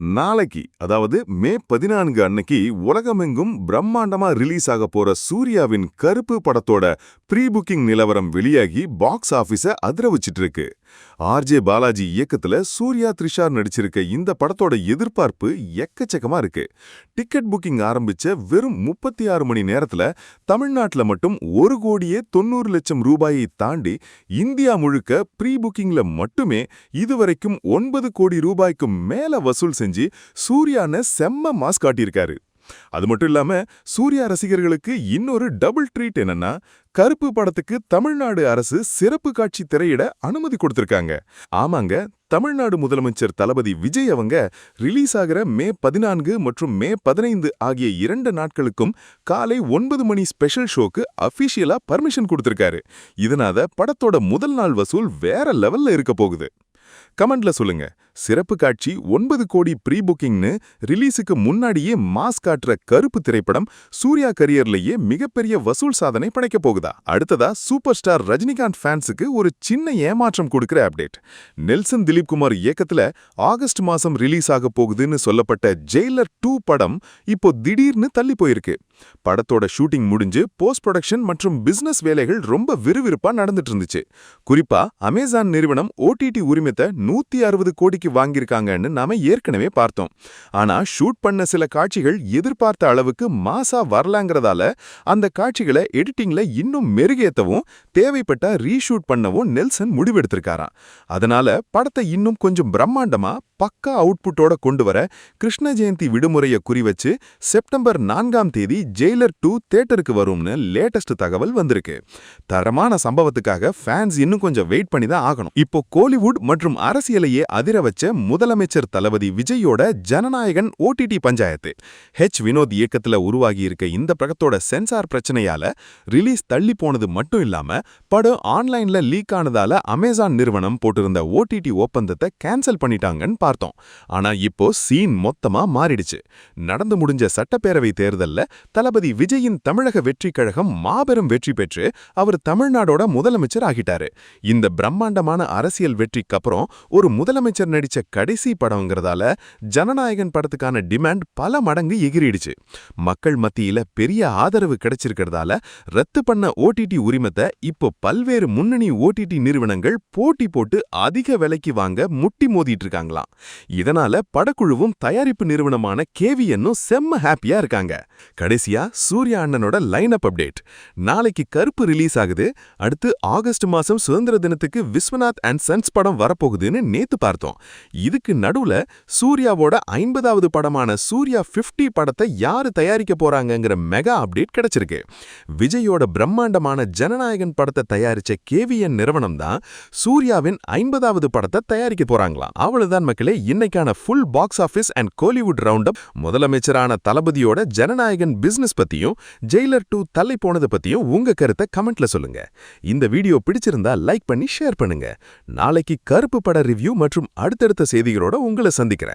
நாளைக்கு அதாவது மே 14 அன்னைக்கு உலகமெங்கும் பிரம்மாண்டமா ரிலீஸ் ஆக போற சூர்யாவின் கருப்பு படத்தோட ப்ரீ புக்கிங் நிலவரம் வெளியாகி பாக்ஸ் ஆபீஸ அதிர வச்சிட்டு இருக்கு. ஆர்ஜே பாலாஜி இயக்கத்துல சூர்யா த்ரிஷா நடிச்சிருக்க இந்த படத்தோட எதிர்பார்ப்பு எக்கச்சக்கமா இருக்கு. டிக்கெட் புக்கிங் ஆரம்பிச்ச வெறும் 36 மணி நேரத்துல தமிழ்நாட்டுல மட்டும் 1,90,00,000 ரூபாயை தாண்டி இந்தியா முழுக்க ப்ரீ புக்கிங்ல மட்டுமே இதுவரைக்கும் 9 கோடி ரூபாய்க்கு மேல வசூல் செஞ்சு சூர்யான்னு செம்ம மாஸ் காட்டியிருக்காரு. அது மட்டும் இல்லாம சூர்யா ரசிகர்களுக்கு இன்னொரு டபுள் ட்ரீட் என்னன்னா, கருப்பு படத்துக்கு தமிழ்நாடு அரசு சிறப்பு காட்சி திரையிட அனுமதி கொடுத்திருக்காங்க. ஆமாங்க, தமிழ்நாடு முதலமைச்சர் தளபதி விஜய் அவங்க ரிலீஸ் ஆகிற மே 14 மற்றும் மே 15 ஆகிய 2 நாட்களுக்கும் காலை 9 மணி ஸ்பெஷல் ஷோக்கு அபிஷியலா பர்மிஷன் கொடுத்திருக்காரு. இதனால படத்தோட முதல் நாள் வசூல் வேற லெவல்ல இருக்க போகுது. கமெண்ட்ல சொல்லுங்க, சிறப்பு காட்சி 9 கோடி ப்ரீ புக்கிங்னு ரிலீஸுக்கு முன்னாடியே மாஸ் காட்டுற கருப்பு திரைப்படம் சூர்யா கரியர்லயே மிகப்பெரிய வசூல் சாதனை படைக்க போகுதா? அடுத்ததா சூப்பர் ஸ்டார் ரஜினிகாந்த் ஃபேன்ஸுக்கு ஒரு சின்ன ஏமாற்றம் கொடுக்கிற அப்டேட். நெல்சன் திலீப் குமார் இயக்கத்துல ஆகஸ்ட் மாசம் ரிலீஸ் ஆக போகுதுன்னு சொல்லப்பட்ட ஜெயிலர் 2 படம் இப்போ திடீர்னு தள்ளி போயிருக்கு. படத்தோட ஷூட்டிங் முடிஞ்சு போஸ்ட் ப்ரொடக்ஷன் மற்றும் பிசினஸ் வேலைகள் ரொம்ப விறுவிறுப்பா நடந்துட்டு இருந்துச்சு. குறிப்பா அமேசான் நிறுவனம் ஓடிடி உரிமத்தை 160 கோடிக்கு வாங்கியிருக்காங்கன்னு நாம ஏற்கனவே பார்த்தோம். ஆனா ஷூட் பண்ண சில காட்சிகள் எதிர்பார்த்த அளவுக்கு மாசா வரலாங்கிறதால அந்த காட்சிகளை எடிட்டிங்ல இன்னும் மெருகேத்தவும் தேவைப்பட்ட ரீஷூட் பண்ணவும் நெல்சன் முடிவெடுத்திருக்காராம். அதனால படத்தை இன்னும் கொஞ்சம் பிரம்மாண்டமா பக்கா அவுட்புட்டோட கொண்டு வர கிருஷ்ண ஜெயந்தி விடுமுறையை குறிவச்சு செப்டம்பர் 4ஆம் தேதி ஜெயிலர் 2 தியேட்டருக்கு வரும்னு லேட்டஸ்ட் தகவல் வந்திருக்கு. தரமான சம்பவத்துக்காக ஃபேன்ஸ் இன்னும் கொஞ்சம் வெயிட் பண்ணி தான் ஆகணும். இப்போ கோலிவுட் மற்றும் அரசியலையே அதிர வச்ச முதலமைச்சர் தளபதி விஜயோட ஜனநாயகன் ஓடிடி பஞ்சாயத்து. வினோத் இயக்கத்துல உருவாகி இருக்க இந்த படத்தோட சென்சார் பிரச்சனையால ரிலீஸ் தள்ளி போனது மட்டும் இல்லாம படம் ஆன்லைன்ல லீக் ஆனதால அமேசான் நிறுவனம் போட்டிருந்த ஓடிடி ஒப்பந்தத்தை கேன்சல் பண்ணிட்டாங்கன்னு பார்த்தோம். ஆனா இப்போ சீன் மொத்தமா மாறிடுச்சு. நடந்து முடிஞ்ச சட்டப்பேரவை தேர்தல்ல தளபதி விஜயின் தமிழக வெற்றி கழகம் மாபெரும் வெற்றி பெற்று அவர் தமிழ்நாடோட முதலமைச்சர் ஆகிட்டாரு. இந்த பிரம்மாண்டமான அரசியல் வெற்றிக்கு அப்புறம் ஒரு முதலமைச்சர் நடிச்ச கடைசி படம்ங்கிறதால ஜனநாயகன் படத்துக்கான டிமாண்ட் பல மடங்கு எகிரிடுச்சு. மக்கள் மத்தியில பெரிய ஆதரவு கிடைச்சிருக்கிறதால ரத்து பண்ண ஓடிடி உரிமத்தை இப்போ பல்வேறு முன்னணி ஓடிடி நிறுவனங்கள் போட்டி போட்டு அதிக விலைக்கு வாங்க முட்டி மோதிட்டு இருக்காங்களாம். இதனால படக்குழுவும் தயாரிப்பு நிறுவனமான கேவிஎன்னும் செம்ம ஹாப்பியா இருக்காங்க. கடைசியா சூர்யா அண்ணனோட லைன் அப் அப்டேட். நாளைக்கு கருப்பு ரிலீஸ் ஆகுது. அடுத்து ஆகஸ்ட் மாசம் சுதந்திர தினத்துக்கு விஸ்வநாத் அண்ட் சன்ஸ் படம் வரப்போகுதுன்னு நேத்து பார்த்தோம். இதுக்கு நடுவுல சூர்யாவோட 50வது படமான சூர்யா 50 படத்தை யாரு தயாரிக்க போறாங்கங்கிற மெகா அப்டேட் கிடைச்சிருக்கு. விஜயோட பிரம்மாண்டமான ஜனநாயகன் படத்தை தயாரிச்ச கேவிஎன் நிறுவனம் தான் சூர்யாவின் 50வது படத்தை தயாரிக்க போறாங்களாம். அவ்வளவுதான் மக்களே, இன்னைக்கான full box office and Kollywood round up. முதலமைச்சரான தளபதியோட ஜனநாயகன் பிசினஸ் பத்தியும் ஜெயிலர் 2 தள்ளி போனது பத்தியும் உங்க கருத்தை கமெண்ட்ல சொல்லுங்க. இந்த வீடியோ பிடிச்சிருந்தா லைக் பண்ணி ஷேர் பண்ணுங்க. நாளைக்கு கருப்பு பட ரிவ்யூ மற்றும் அடுத்தடுத்த செய்திகளோட உங்களை சந்திக்கிறேன்.